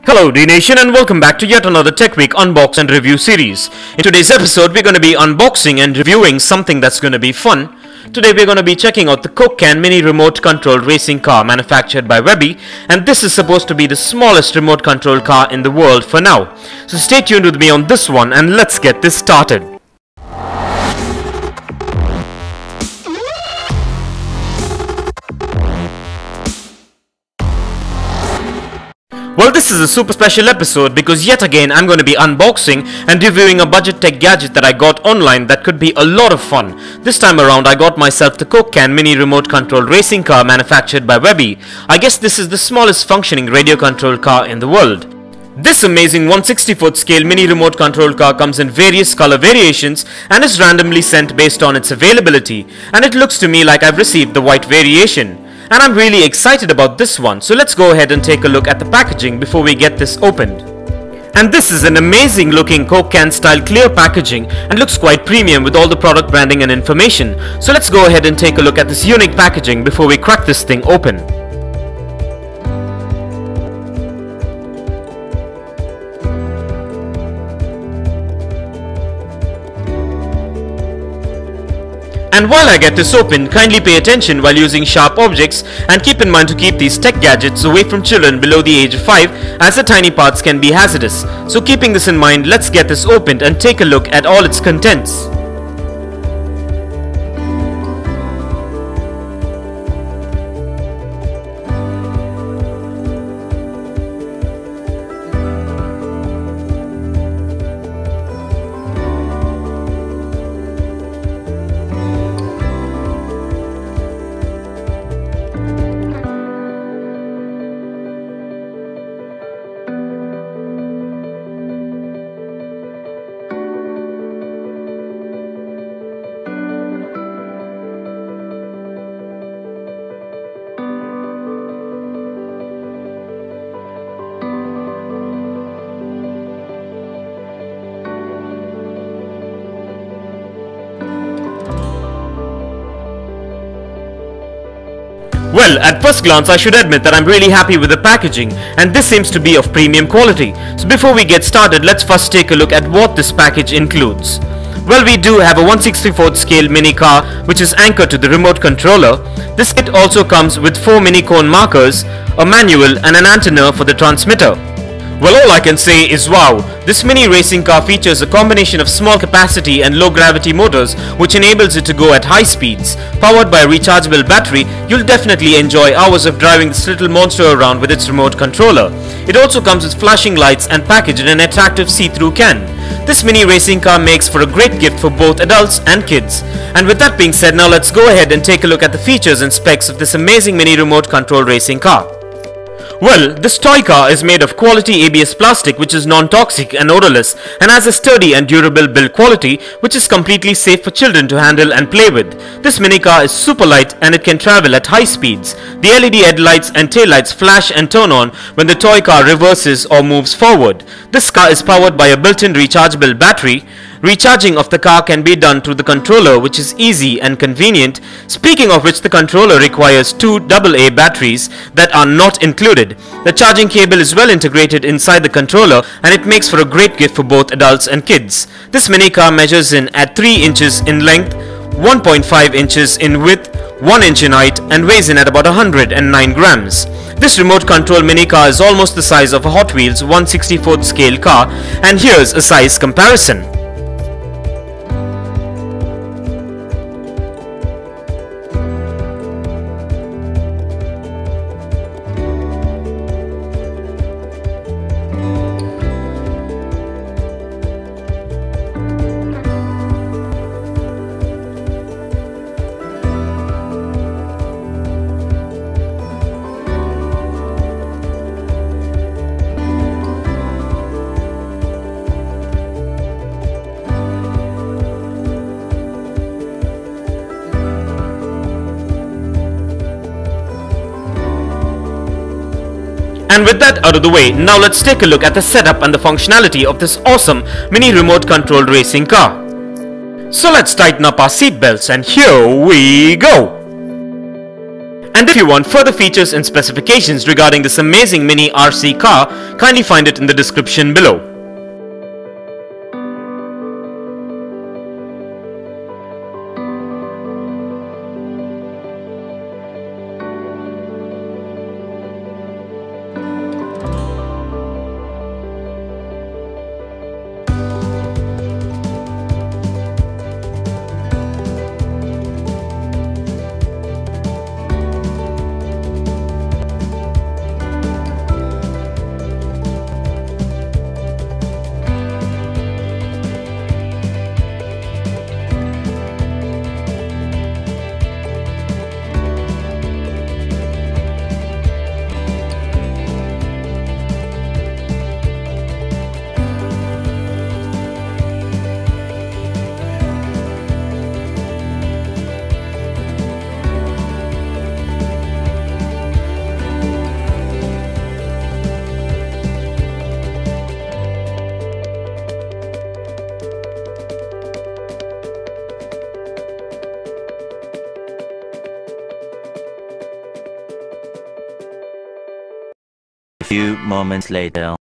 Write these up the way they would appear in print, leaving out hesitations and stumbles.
Hello D-Nation and welcome back to yet another Tech Week unbox and review series. In today's episode we're going to be unboxing and reviewing something that's going to be fun. Today we're going to be checking out the Coke Can mini remote controlled racing car manufactured by Webby, and this is supposed to be the smallest remote control car in the world for now. So stay tuned with me on this one and let's get this started. Well, this is a super special episode because yet again I'm going to be unboxing and reviewing a budget tech gadget that I got online that could be a lot of fun. This time around I got myself the Coke Can mini remote controlled racing car manufactured by Webby. I guess this is the smallest functioning radio controlled car in the world. This amazing 1/64th scale mini remote controlled car comes in various color variations and is randomly sent based on its availability, and it looks to me like I've received the white variation. And I'm really excited about this one, so let's go ahead and take a look at the packaging before we get this opened. And this is an amazing looking Coke Can style clear packaging and looks quite premium with all the product branding and information. So let's go ahead and take a look at this unique packaging before we crack this thing open. And while I get this open, kindly pay attention while using sharp objects and keep in mind to keep these tech gadgets away from children below the age of 5, as the tiny parts can be hazardous. So keeping this in mind, let's get this opened and take a look at all its contents. Well, at first glance I should admit that I'm really happy with the packaging, and this seems to be of premium quality. So before we get started, let's first take a look at what this package includes. Well, we do have a 1/64th scale mini car which is anchored to the remote controller. This kit also comes with 4 mini cone markers, a manual and an antenna for the transmitter. Well, all I can say is wow, this mini racing car features a combination of small capacity and low gravity motors which enables it to go at high speeds. Powered by a rechargeable battery, you'll definitely enjoy hours of driving this little monster around with its remote controller. It also comes with flashing lights and packaged in an attractive see-through can. This mini racing car makes for a great gift for both adults and kids. And with that being said, now let's go ahead and take a look at the features and specs of this amazing mini remote controlled racing car. Well, this toy car is made of quality ABS plastic which is non-toxic and odorless and has a sturdy and durable build quality which is completely safe for children to handle and play with. This mini car is super light and it can travel at high speeds. The LED headlights and taillights flash and turn on when the toy car reverses or moves forward. This car is powered by a built-in rechargeable battery. Recharging of the car can be done through the controller, which is easy and convenient. Speaking of which, the controller requires 2 AA batteries that are not included. The charging cable is well integrated inside the controller and it makes for a great gift for both adults and kids. This mini car measures in at 3 inches in length, 1.5 inches in width, 1 inch in height and weighs in at about 109 grams. This remote control mini car is almost the size of a Hot Wheels 1/64th scale car, and here's a size comparison. And with that out of the way, now let's take a look at the setup and the functionality of this awesome mini remote controlled racing car. So let's tighten up our seat belts and here we go. And if you want further features and specifications regarding this amazing mini RC car, kindly find it in the description below. A few moments later.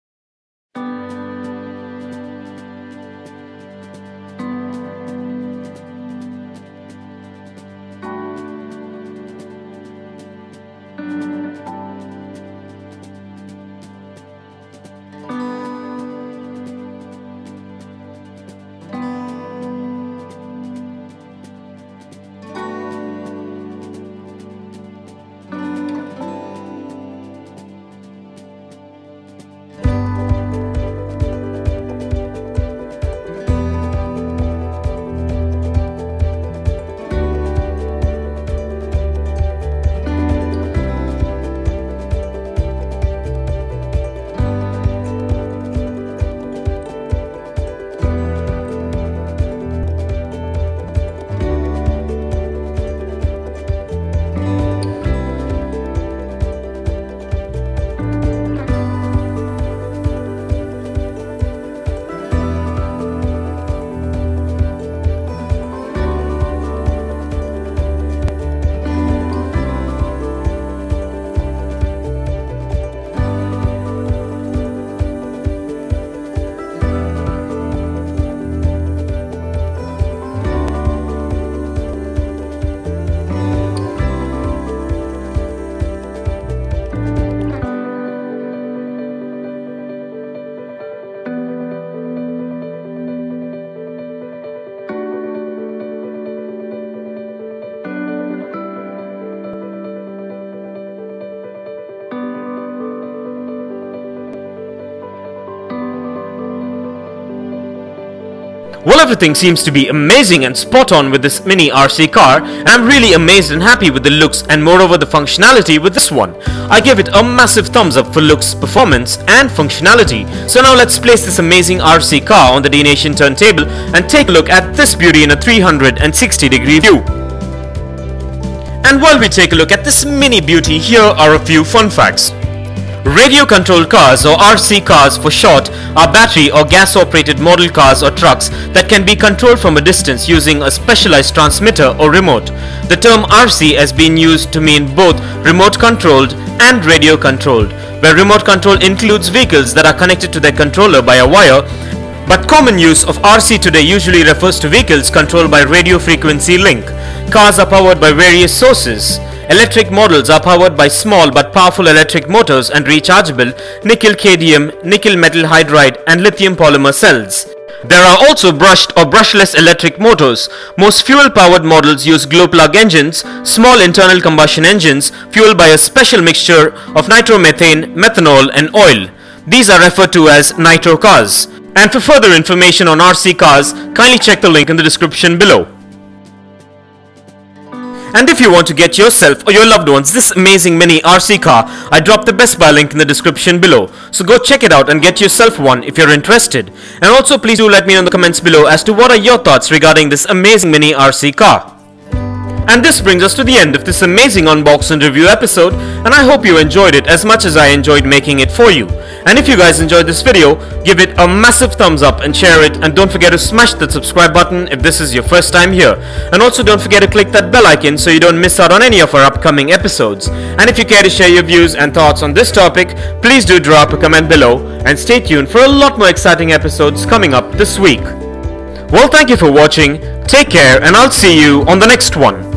Well, everything seems to be amazing and spot on with this mini RC car, and I'm really amazed and happy with the looks and moreover the functionality with this one. I give it a massive thumbs up for looks, performance and functionality. So now let's place this amazing RC car on the D-Nation turntable and take a look at this beauty in a 360-degree view. And while we take a look at this mini beauty, here are a few fun facts. Radio controlled cars, or RC cars for short, are battery or gas operated model cars or trucks that can be controlled from a distance using a specialized transmitter or remote. The term RC has been used to mean both remote controlled and radio controlled, where remote control includes vehicles that are connected to their controller by a wire, but common use of RC today usually refers to vehicles controlled by radio frequency link. Cars are powered by various sources. Electric models are powered by small but powerful electric motors and rechargeable nickel-cadmium, nickel metal hydride and lithium polymer cells. There are also brushed or brushless electric motors. Most fuel-powered models use glow-plug engines, small internal combustion engines fueled by a special mixture of nitromethane, methanol and oil. These are referred to as nitro cars. And for further information on RC cars, kindly check the link in the description below. And if you want to get yourself or your loved ones this amazing mini RC car, I dropped the Best Buy link in the description below. So go check it out and get yourself one if you're interested. And also please do let me know in the comments below as to what are your thoughts regarding this amazing mini RC car. And this brings us to the end of this amazing unbox and review episode, and I hope you enjoyed it as much as I enjoyed making it for you. And if you guys enjoyed this video, give it a massive thumbs up and share it, and don't forget to smash that subscribe button if this is your first time here. And also don't forget to click that bell icon so you don't miss out on any of our upcoming episodes. And if you care to share your views and thoughts on this topic, please do drop a comment below, and stay tuned for a lot more exciting episodes coming up this week. Well, thank you for watching, take care, and I'll see you on the next one.